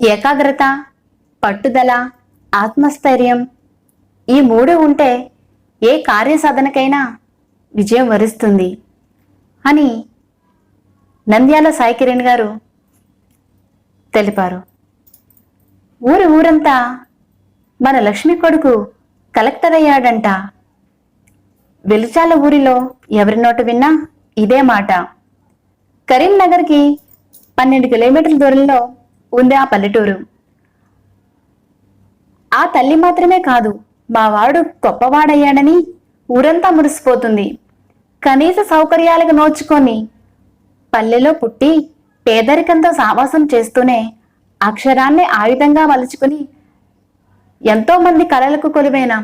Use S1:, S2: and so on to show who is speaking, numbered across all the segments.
S1: ఏకాగ్రత, పట్టుదల, ఆత్మస్థైర్యం ఈ మూడు ఉంటే ఏ కార్యసాధనకైనా విజయం వరిస్తుంది అని నంద్యాల సాయి కిరణ్ గారు తెలిపారు. ఊరంతా మన లక్ష్మి కొడుకు కలెక్టర్ అయ్యాడంట. వెలుచాల ఊరిలో ఎవరి నోట విన్నా ఇదే మాట. కరీంనగర్కి 12 కిలోమీటర్ల దూరంలో ఉంది ఆ పల్లెటూరు. ఆ తల్లి మాత్రమే కాదు, మా వాడు గొప్పవాడయ్యాడని ఊరంతా మురిసిపోతుంది. కనీస సౌకర్యాలకు నోచుకొని పల్లెలో పుట్టి పేదరికంతో సావాసం చేస్తూనే అక్షరాన్ని ఆయుధంగా మలుచుకుని ఎంతో మంది కలలకు కొలువైన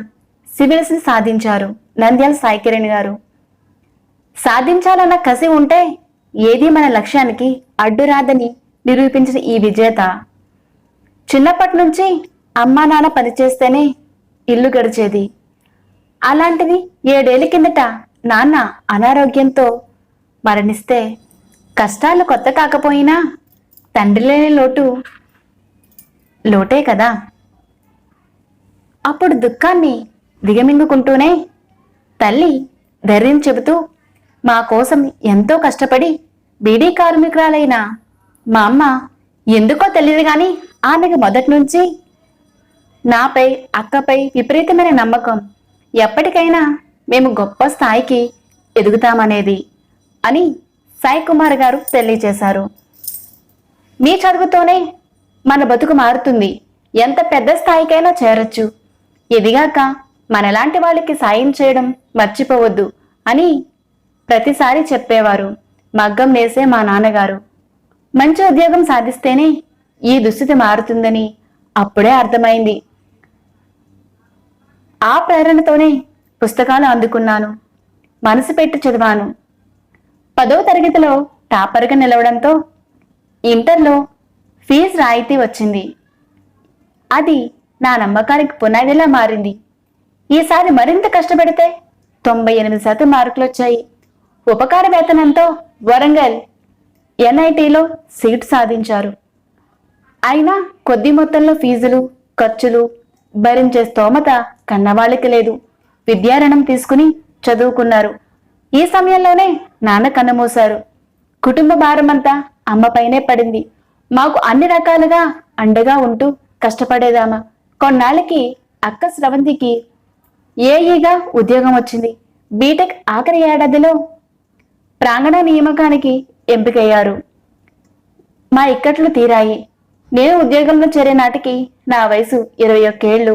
S1: సివిల్స్ సాధించారు నంద్యాల సాయి కిరణ్ గారు. సాధించాలన్న కసి ఉంటే ఏది మన లక్ష్యానికి అడ్డురాదని నిరూపించిన ఈ విజేత చిన్నప్పటి నుంచి అమ్మా నాన్న పనిచేస్తేనే ఇల్లు గడిచేది. అలాంటిది 7 ఏళ్ల కిందట నాన్న అనారోగ్యంతో మరణిస్తే కష్టాలు కొత్త కాకపోయినా తండ్రి లేని లోటే కదా. అప్పుడు దుఃఖాన్ని దిగమింగుకుంటూనే తల్లి ధైర్యం చెబుతూ మా కోసం ఎంతో కష్టపడి బీడీ కార్మికురాలైన మా అమ్మ ఎందుకో తెలియదు కానీ ఆమెకు మొదటి నుంచి నాపై అక్కపై విపరీతమైన నమ్మకం, ఎప్పటికైనా మేము గొప్ప స్థాయికి ఎదుగుతామనేది అని సాయి కుమార్ గారు తెలియజేశారు. మీ చదువుతోనే మన బతుకు మారుతుంది, ఎంత పెద్ద స్థాయికైనా చేరొచ్చు, ఎదిగాక మనలాంటి వాళ్ళకి సాయం చేయడం మర్చిపోవద్దు అని ప్రతిసారి చెప్పేవారు మగ్గం నేసే మా నాన్నగారు. మంచి ఉద్యోగం సాధిస్తేనే ఈ దుస్థితి మారుతుందని అప్పుడే అర్థమైంది. ఆ ప్రేరణతోనే పుస్తకాలు అందుకున్నాను, మనసు పెట్టి చదివాను. 10వ తరగతిలో టాపర్గా నిలవడంతో ఇంటర్లో ఫీజు రాయితీ వచ్చింది. అది నా నమ్మకానికి పునాదిలా మారింది. ఈసారి మరింత కష్టపడితే 98% మార్కులు వచ్చాయి. ఉపకార వేతనంతో వరంగల్ ఎన్ఐటిలో సీటు సాధించారు. అయినా కొద్ది మొత్తంలో ఫీజులు ఖర్చులు భరించే స్తోమత కన్నవాళ్ళకి లేదు. విద్యారణం తీసుకుని చదువుకున్నారు. ఈ సమయంలోనే నాన్న కన్నుమూశారు. కుటుంబ భారమంతా అమ్మపైనే పడింది. మాకు అన్ని రకాలుగా అండగా ఉంటూ కష్టపడేదామా. కొన్నాళ్ళకి అక్క స్రవంతికి ఏఈగా ఉద్యోగం వచ్చింది. బీటెక్ ఆఖరి ఏడాదిలో ప్రాంగణ నియామకానికి ఎంపికయ్యారు. మా ఇక్కట్లు తీరాయి. నేను ఉద్యోగంలో చేరే నాటికి నా వయసు 21 ఏళ్ళు.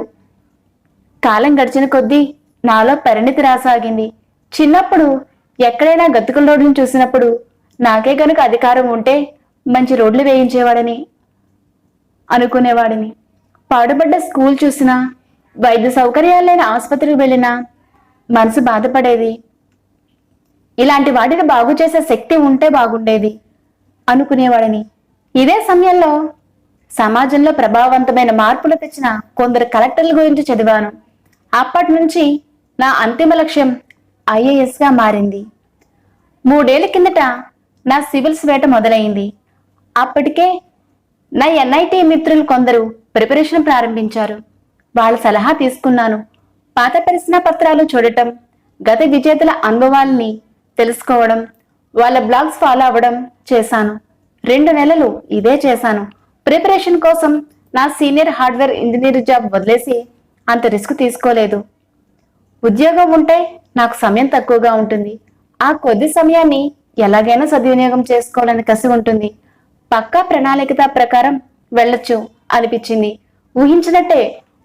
S1: కాలం గడిచిన కొద్దీ నాలో పరిణితి రాసాగింది. చిన్నప్పుడు ఎక్కడైనా గతుకుల రోడ్లను చూసినప్పుడు నాకే గనుక అధికారం ఉంటే మంచి రోడ్లు వేయించేవాడని అనుకునేవాడిని. పాడుబడ్డ స్కూల్ చూసినా, వైద్య సౌకర్యాలు లేని ఆసుపత్రికి వెళ్ళినా మనసు బాధపడేది. ఇలాంటి వాటిని బాగు చేసే శక్తి ఉంటే బాగుండేది అనుకునేవాడిని. ఇదే సమయంలో సమాజంలో ప్రభావవంతమైన మార్పులు తెచ్చిన కొందరు కలెక్టర్ల గురించి చదివాను. అప్పటి నుంచి నా అంతిమ లక్ష్యం ఐఏఎస్గా మారింది. 3 ఏళ్ల కిందట నా సివిల్స్ వేట మొదలైంది. అప్పటికే నా ఎన్ఐటి మిత్రులు కొందరు ప్రిపరేషన్ ప్రారంభించారు. వాళ్ళ సలహా తీసుకున్నాను. పాత ప్రశ్న పత్రాలు చూడటం, గత విజేతల అనుభవాల్ని తెలుసుకోవడం, వాళ్ళ బ్లాగ్స్ ఫాలో అవ్వడం చేశాను. 2 నెలలు ఇదే చేశాను. ప్రిపరేషన్ కోసం నా సీనియర్ హార్డ్వేర్ ఇంజనీర్ జాబ్ వదిలేసి అంత రిస్క్ తీసుకోలేదు. ఉద్యోగం ఉంటే నాకు సమయం తక్కువగా ఉంటుంది. ఆ కొద్ది సమయాన్ని ఎలాగైనా సద్వినియోగం చేసుకోవాలని కసి ఉంటుంది. పక్కా ప్రణాళికత ప్రకారం వెళ్ళొచ్చు అనిపించింది. ఊహించినట్టే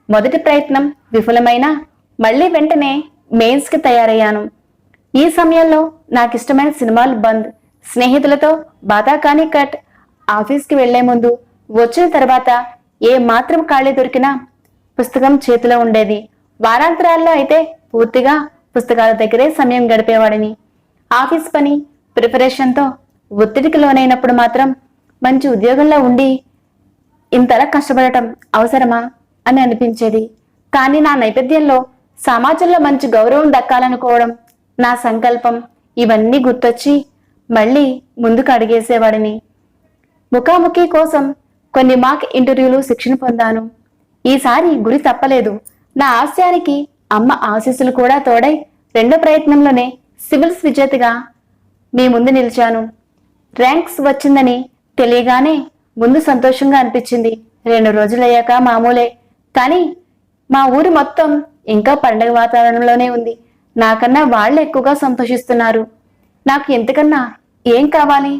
S1: మొదటి ప్రయత్నం విఫలమైనా మళ్ళీ వెంటనే మెయిన్స్ కి తయారయ్యాను. ఈ సమయంలో నాకు ఇష్టమైన సినిమాలు బంద్. స్నేహితులతో బాతాకానీ కట్. ఆఫీస్కి వెళ్లే ముందు, వచ్చిన తర్వాత ఏ మాత్రం ఖాళీ దొరికినా పుస్తకం చేతిలో ఉండేది. వారాంతరాల్లో అయితే పూర్తిగా పుస్తకాల దగ్గరే సమయం గడిపేవాడిని. ఆఫీస్ పని ప్రిపరేషన్తో ఒత్తిడికి లోనైనప్పుడు మాత్రం మంచి ఉద్యోగంలో ఉండి ఇంతలా కష్టపడటం అవసరమా అని అనిపించేది. కానీ నా నేపథ్యంలో సమాజంలో మంచి గౌరవం దక్కాలనుకోవడం, నా సంకల్పం ఇవన్నీ గుర్తొచ్చి మళ్ళీ ముందుకు అడిగేసేవాడిని. ముఖాముఖి కోసం కొన్ని మాక్ ఇంటర్వ్యూలు శిక్షణ పొందాను. ఈసారి గురి తప్పలేదు. నా ఆశయానికి అమ్మ ఆశీస్సులు కూడా తోడై రెండో ప్రయత్నంలోనే సివిల్స్ విజేతగా మీ ముందు నిలిచాను. ర్యాంక్స్ వచ్చిందని తెలియగానే ముందు సంతోషంగా అనిపించింది. 2 రోజులయ్యాక మామూలే. కానీ మా ఊరు మొత్తం ఇంకా పండగ వాతావరణంలోనే ఉంది. నాకన్నా వాళ్ళు ఎక్కువగా సంతోషిస్తున్నారు. నాకు ఎంతకన్నా ఏం కావాలి?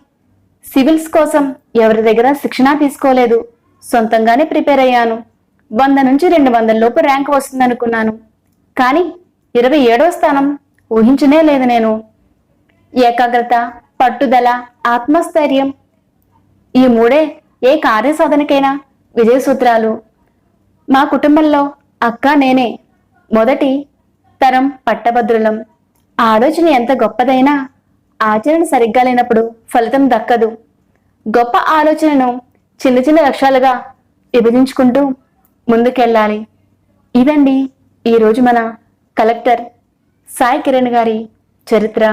S1: సివిల్స్ కోసం ఎవరి దగ్గర శిక్షణ తీసుకోలేదు. సొంతంగానే ప్రిపేర్ అయ్యాను. 100 నుంచి 200 లోపు ర్యాంక్ వస్తుందనుకున్నాను. కానీ 27వ స్థానం ఊహించనే లేదు నేను. ఏకాగ్రత, పట్టుదల, ఆత్మస్థైర్యం, ఈ 3 ఏ కార్యసాధనకైనా విజయ సూత్రాలు. మా కుటుంబంలో అక్క నేనే మొదటి తరం పట్టభద్రులం. ఆలోచన ఎంత గొప్పదైనా ఆచరణ సరిగ్గా లేనప్పుడు ఫలితం దక్కదు. గొప్ప ఆలోచనను చిన్న చిన్న లక్ష్యాలుగా విభజించుకుంటూ ముందుకెళ్ళాలి. ఇదండి ఈరోజు మన కలెక్టర్ సాయి కిరణ్ గారి చరిత్ర.